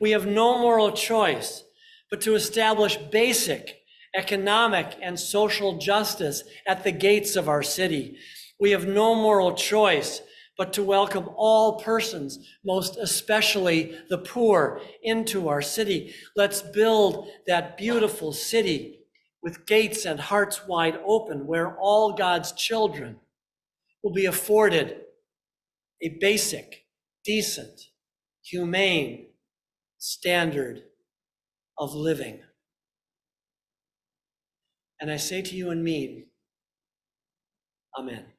We have no moral choice but to establish basic economic and social justice at the gates of our city. We have no moral choice but to welcome all persons, most especially the poor, into our city. Let's build that beautiful city with gates and hearts wide open, where all God's children will be afforded a basic, decent, humane standard of living. And I say to you and mean, amen.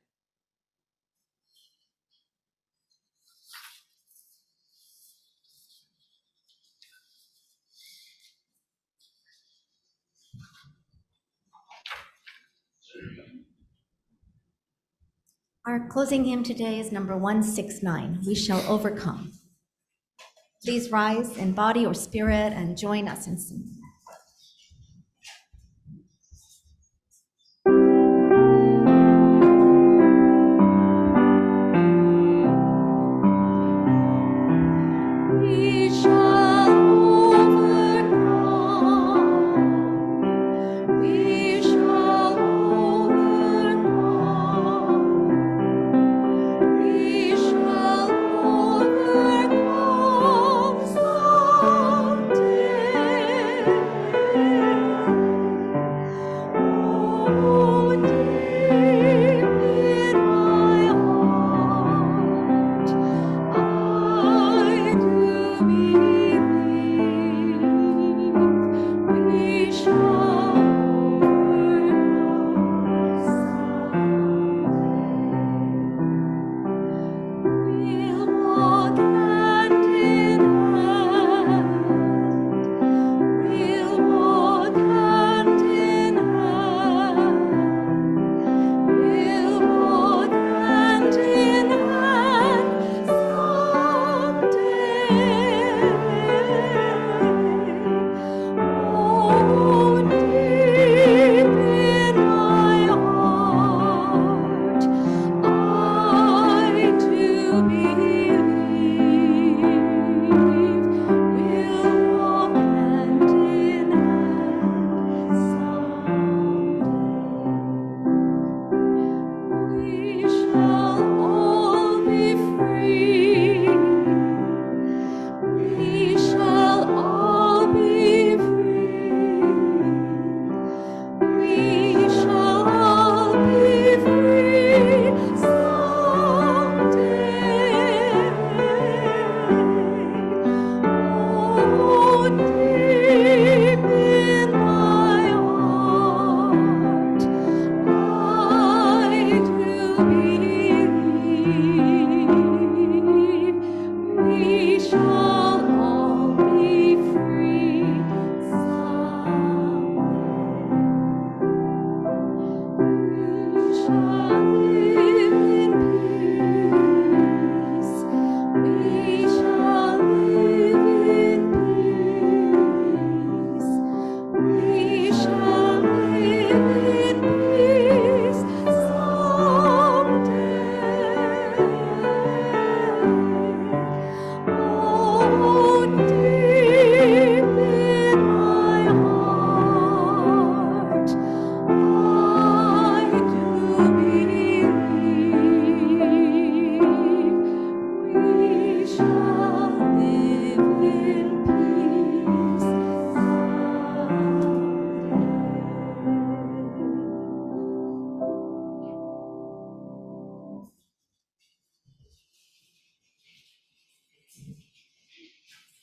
Our closing hymn today is number 169, "We Shall Overcome." Please rise in body or spirit and join us in singing.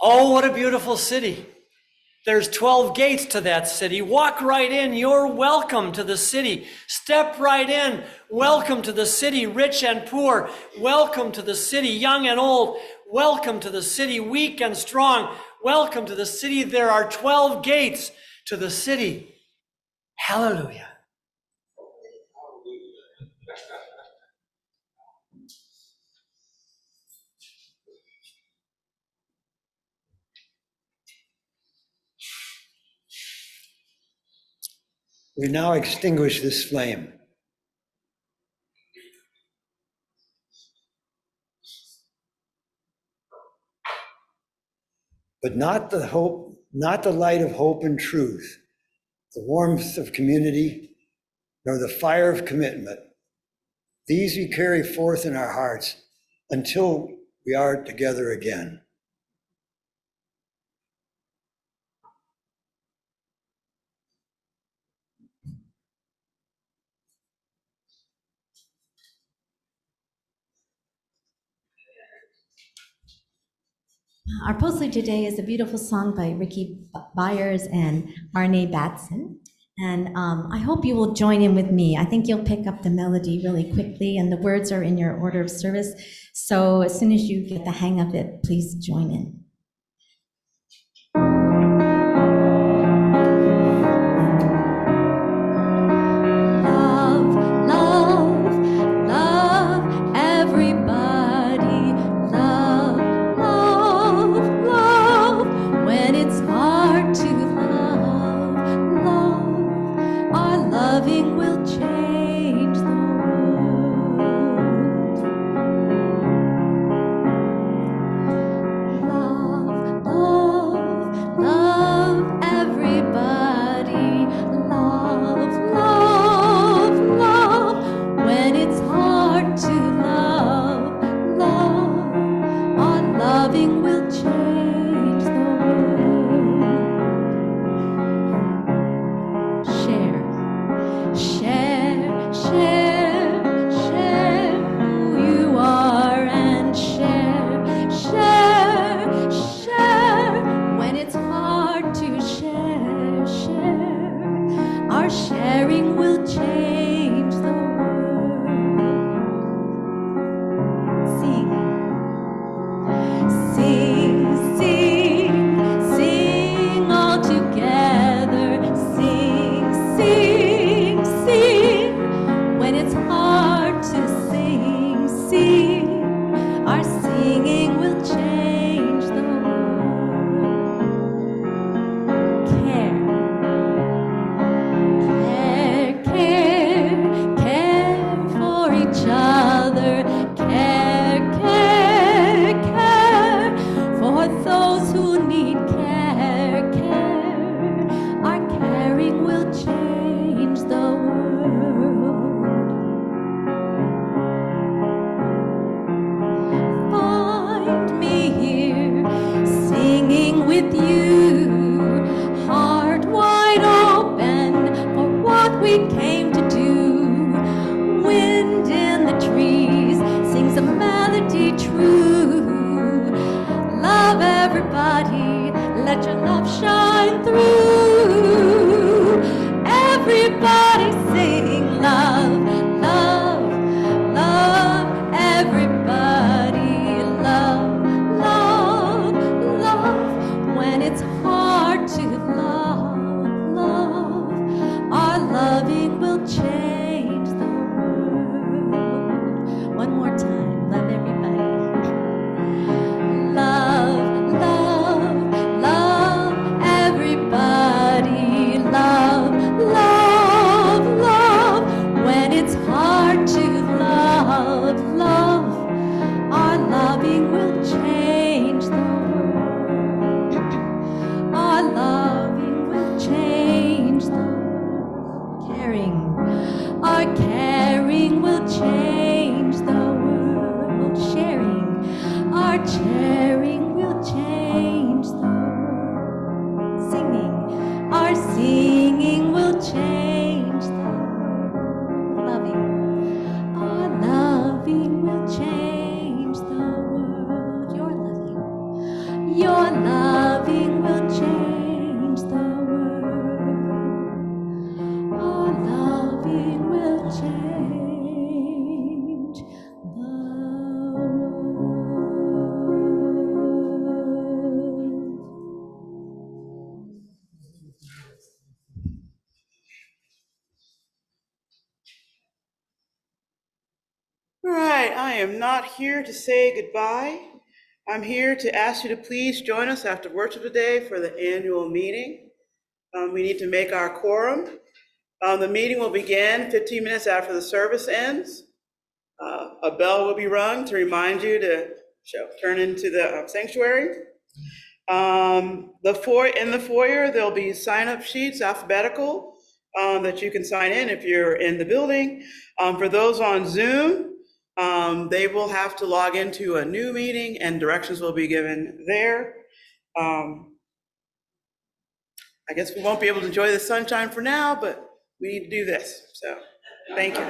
Oh, what a beautiful city. There's 12 gates to that city. Walk right in. You're welcome to the city. Step right in. Welcome to the city, rich and poor. Welcome to the city, young and old. Welcome to the city, weak and strong. Welcome to the city. There are 12 gates to the city. Hallelujah. We now extinguish this flame. But not the hope, not the light of hope and truth, the warmth of community, nor the fire of commitment. These we carry forth in our hearts until we are together again. Our postlude today is a beautiful song by Ricky Byers and Arne Batson. And I hope you will join in with me. I think you'll pick up the melody really quickly, and the words are in your order of service. So as soon as you get the hang of it, please join in. Your love. right, I am not here to say goodbye. I'm here to ask you to please join us after worship today for the annual meeting. We need to make our quorum. The meeting will begin 15 minutes after the service ends. A bell will be rung to remind you to turn into the sanctuary. In the foyer, there'll be sign-up sheets, alphabetical, that you can sign in if you're in the building. For those on Zoom, they will have to log into a new meeting and directions will be given there. I guess we won't be able to enjoy the sunshine for now, but we need to do this. So, thank you.